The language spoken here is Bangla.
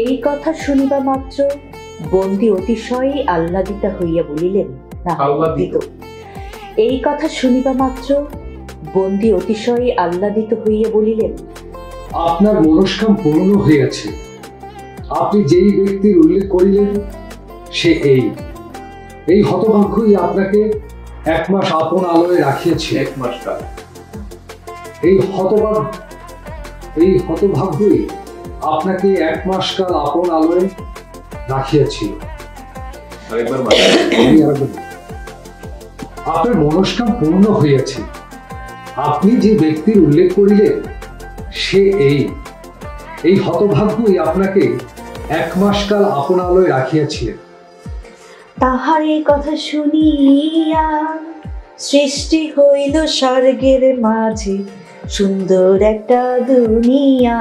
এই কথা শুনিবা মাত্র বন্দী অতিশয় আহ্লাদিতা হইয়া বলিলেন, না আহ্লাদিত। এই কথা শুনিবা মাত্র বন্দী অতিশয় আহ্লাদিত হইয়া বলিলেন, আপনার মনস্কাম পূর্ণ হইয়াছে। আপনি যেই ব্যক্তির উল্লেখ করিলেন সে এই হতভাগ্যই আপনাকে 1 মাস আপন আলোয় রাখিয়াছে। 1 মাস কাল এই হতভাগ্যই আপনাকে 1 মাস কাল আপন আলোয় রাখিয়াছিল। আপনার মনস্কাম পূর্ণ হইয়াছে। আপনি যে ব্যক্তির উল্লেখ করিলেন সে এই হতভাগ্যই আপনাকে 1 মাস কাল আপন আলোয় রাখিয়াছিলেন। তাহার এই কথা শুনিয়া সৃষ্টি হইল স্বর্গের মাঝে সুন্দর একটা দুনিয়া।